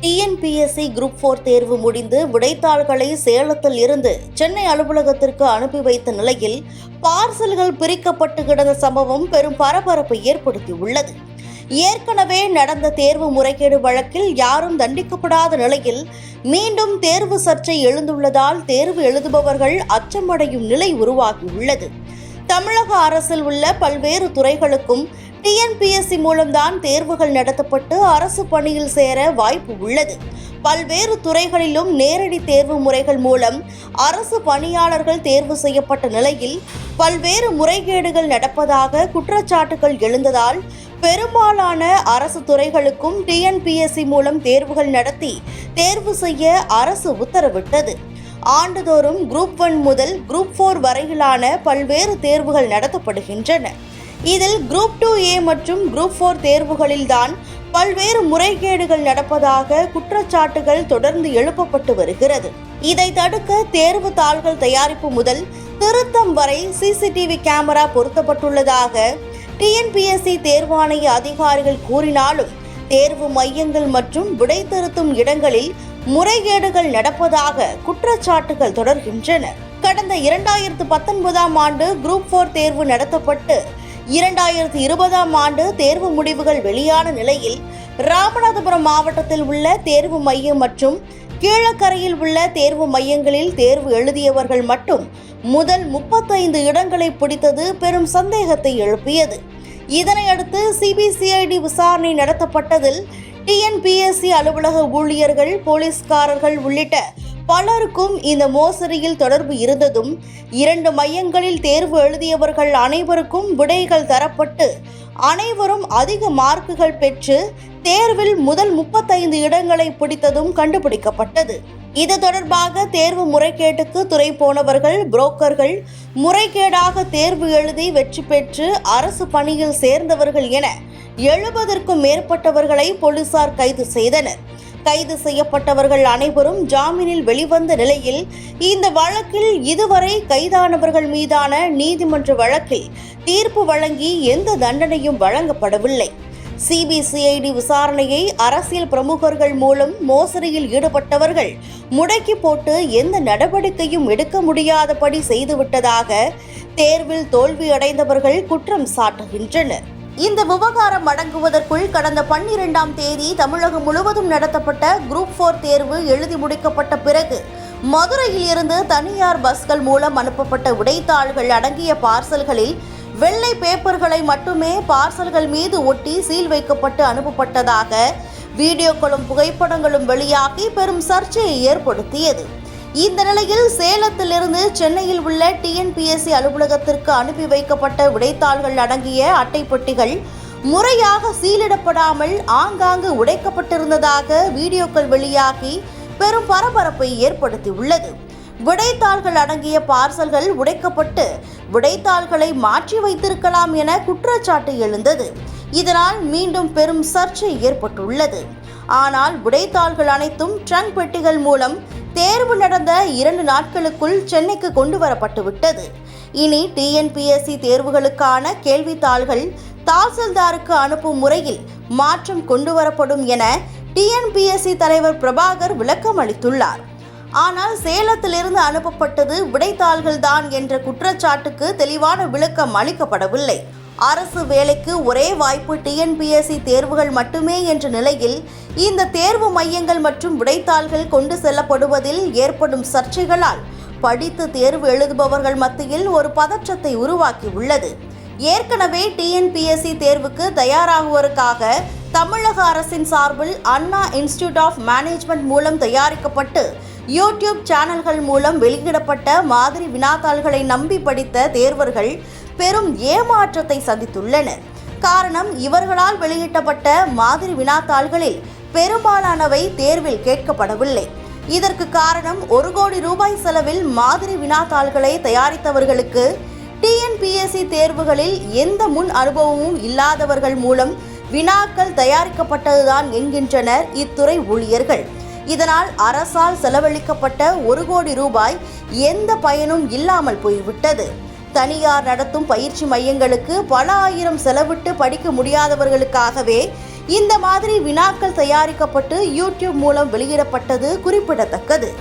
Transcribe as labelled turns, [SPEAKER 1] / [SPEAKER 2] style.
[SPEAKER 1] TNPSC group 4 தேர்வு முடிந்து விடைத்தாள்களை சேலத்தில் இருந்து சென்னை அலுவலகத்திற்கு அனுப்பி வைத்த நிலையில் பார்சல்கள் பிரிக்கப்பட்டு கிடந்த சம்பவம் பெரும் பரபரப்பை ஏற்படுத்தியுள்ளது. ஏற்கனவே நடந்த தேர்வு முறைகேடு வழக்கில் யாரும் தண்டிக்கப்படாத நிலையில் மீண்டும் தேர்வு சர்ச்சை எழுந்துள்ளதால் தேர்வு எழுதுபவர்கள் அச்சமடையும் நிலை உருவாகியுள்ளது. தமிழக அரசில் உள்ள பல்வேறு துறைகளுக்கும் டிஎன்பிஎஸ்சி மூலம்தான் தேர்வுகள் நடத்தப்பட்டு அரசு பணியில் சேர வாய்ப்பு உள்ளது. பல்வேறு துறைகளிலும் நேரடி தேர்வு முறைகள் மூலம் அரசு பணியாளர்கள் தேர்வு செய்யப்பட்ட நிலையில் பல்வேறு முறைகேடுகள் நடப்பதாக குற்றச்சாட்டுகள் எழுந்ததால் பெரும்பாலான அரசு துறைகளுக்கும் டிஎன்பிஎஸ்சி மூலம் தேர்வுகள் நடத்தி தேர்வு செய்ய அரசு உத்தரவிட்டது. ஆண்டுதோறும் குரூப் 1 முதல் குரூப் 4 வரையிலான பல்வேறு தேர்வுகள் நடத்தப்படுகின்றன. இதில் குரூப் 2A மற்றும் குரூப் 4 தேர்வுகளில்தான் பல்வேறு முறைகேடுகள் நடப்பதாக குற்றச்சாட்டுகள் தொடர்ந்து எழுப்பப்பட்டு வருகிறது. இதை தடுக்க தேர்வு தாள்கள் தயாரிப்பு முதல் திருத்தம் வரை சிசிடிவி கேமரா பொருத்தப்பட்டுள்ளதாக டிஎன்பிஎஸ்சி தேர்வாணைய அதிகாரிகள் கூறினாலும் தேர்வு மையங்கள் மற்றும் விடை திருத்தும் இடங்களில் முறைகேடுகள் நடப்பதாக குற்றச்சாட்டுகள் தொடர்கின்றன. கடந்த 2019ஆம் ஆண்டு குரூப் 4 தேர்வு நடத்தப்பட்டு 2020ஆம் ஆண்டு தேர்வு முடிவுகள் வெளியான நிலையில் ராமநாதபுரம் மாவட்டத்தில் உள்ள தேர்வு மையம் மற்றும் கீழக்கரையில் உள்ள தேர்வு மையங்களில் தேர்வு எழுதியவர்கள் மட்டும் முதல் 35 இடங்களை பிடித்தது பெரும் சந்தேகத்தை எழுப்பியது. இதனையடுத்து சிபிசிஐடி விசாரணை நடத்தப்பட்டதில் டிஎன்பிஎஸ்சி அலுவலக ஊழியர்கள், போலீஸ்காரர்கள் உள்ளிட்ட பலருக்கும் இந்த மோசடியில் தொடர்பு இருந்ததும் 2 மையங்களில் தேர்வு எழுதியவர்கள் அனைவருக்கும் விடைகள் தரப்பட்டு அனைவரும் அதிக மார்க்குகள் பெற்று தேர்வில் முதல் 35 இடங்களை பிடித்ததும் கண்டுபிடிக்கப்பட்டது. இது தொடர்பாக தேர்வு முறைகேட்டுக்கு துறை போனவர்கள், புரோக்கர்கள், முறைகேடாக தேர்வு எழுதி வெற்றி பெற்று அரசு பணியில் சேர்ந்தவர்கள் என 70க்கும் மேற்பட்டவர்களை போலீசார் கைது செய்தனர். கைது செய்யப்பட்டவர்கள் அனைவரும் ஜாமீனில் வெளிவந்த நிலையில் இந்த வழக்கில் இதுவரை கைதானவர்கள் மீதான நீதிமன்ற வழக்கில் தீர்ப்பு வழங்கி எந்த தண்டனையும் வழங்கப்படவில்லை. சிபிசிஐடி விசாரணையை அரசியல் பிரமுகர்கள் மூலம் மோசடியில் ஈடுபட்டவர்கள் முடக்கி போட்டு எந்த நடவடிக்கையும் எடுக்க முடியாதபடி செய்துவிட்டதாக தேர்வில் தோல்வியடைந்தவர்கள் குற்றம் சாட்டுகின்றனர். இந்த விவகாரம் அடங்குவதற்குள் கடந்த 12ஆம் தேதி தமிழகம் முழுவதும் நடத்தப்பட்ட குரூப் 4 தேர்வு எழுதி முடிக்கப்பட்ட பிறகு மதுரையில் இருந்து தனியார் பஸ்கள் மூலம் அனுப்பப்பட்ட விடைத்தாள்கள் அடங்கிய பார்சல்களில் வெள்ளை பேப்பர்களை மட்டுமே பார்சல்கள் மீது ஒட்டி சீல் வைக்கப்பட்டு அனுப்பப்பட்டதாக வீடியோக்களும் புகைப்படங்களும் வெளியாகி பெரும் சர்ச்சையை ஏற்படுத்தியது. இந்த நிலையில் சேலத்திலிருந்து சென்னையில் உள்ள டிஎன்பிஎஸ்சி அலுவலகத்திற்கு அனுப்பி வைக்கப்பட்ட விடைத்தாள்கள் அடங்கிய அட்டைப்பெட்டிகள் முறையாக சீலிடப்படாமல் ஆங்காங்கு உடைக்கப்பட்டிருந்ததாக வீடியோக்கள் வெளியாகி பெரும் பரபரப்பை ஏற்படுத்தியுள்ளது. விடைத்தாள்கள் அடங்கிய பார்சல்கள் உடைக்கப்பட்டு விடைத்தாள்களை மாற்றி வைத்திருக்கலாம் என குற்றச்சாட்டு எழுந்தது. இதனால் மீண்டும் பெரும் சர்ச்சை ஏற்பட்டுள்ளது. ஆனால் விடைத்தாள்கள் அனைத்தும் ட்ரங்க் பெட்டிகள் மூலம் தேர்வு நடந்த 2 நாட்களுக்குள் சென்னைக்கு கொண்டு வரப்பட்டு விட்டது. இனி டிஎன்பிஎஸ்சி தேர்வுகளுக்கான கேள்வித்தாள்கள் தாசில்தாருக்கு அனுப்பும் முறையில் மாற்றம் கொண்டு வரப்படும் என டிஎன்பிஎஸ்சி தலைவர் பிரபாகர் விளக்கம் அளித்துள்ளார். ஆனால் சேலத்திலிருந்து அனுப்பப்பட்டது விடைத்தாள்கள் தான் என்ற குற்றச்சாட்டுக்கு தெளிவான விளக்கம் அளிக்கப்படவில்லை. அரசு வேலைக்கு ஒரே வாய்ப்பு டிஎன்பிஎஸ்சி தேர்வுகள் மட்டுமே என்ற நிலையில் இந்த தேர்வு மையங்கள் மற்றும் விடைத்தாள்கள் கொண்டு செல்லப்படுவதில் ஏற்படும் சர்ச்சைகளால் படித்து தேர்வு எழுதுபவர்கள் மத்தியில் ஒரு பதற்றத்தை உருவாக்கியுள்ளது. ஏற்கனவே டிஎன்பிஎஸ்சி தேர்வுக்கு தயாராகுவதற்காக தமிழக அரசின் சார்பில் அண்ணா இன்ஸ்டிடியூட் ஆஃப் மேனேஜ்மெண்ட் மூலம் தயாரிக்கப்பட்டு யூடியூப் சேனல்கள் மூலம் வெளியிடப்பட்ட மாதிரி வினாத்தாள்களை நம்பி படித்த தேர்வர்கள் பெரும் ஏமாற்றத்தை சந்தித்துள்ளனர். காரணம், இவர்களால் வெளியிட்டப்பட்ட மாதிரி வினாத்தாள்களில் பெரும்பாலானவை தேர்வில் கேட்கப்படவில்லை. இதற்கு காரணம் 1 கோடி ரூபாய் செலவில் மாதிரி வினாத்தாள்களை தயாரித்தவர்களுக்கு டிஎன்பிஎஸ்சி தேர்வுகளில் எந்த முன் அனுபவமும் இல்லாதவர்கள் மூலம் வினாக்கள் தயாரிக்கப்பட்டதுதான் என்கின்றனர் இத்துறை ஊழியர்கள். இதனால் அரசால் செலவழிக்கப்பட்ட 1 கோடி ரூபாய் எந்த பயனும் இல்லாமல் போய்விட்டது. தனியார் நடத்தும் பயிற்சி மையங்களுக்கு பல ஆயிரம் செலவிட்டு படிக்க முடியாதவர்களுக்காகவே இந்த மாதிரி வினாக்கள் தயாரிக்கப்பட்டு யூடியூப் மூலம் வெளியிடப்பட்டது குறிப்பிடத்தக்கது.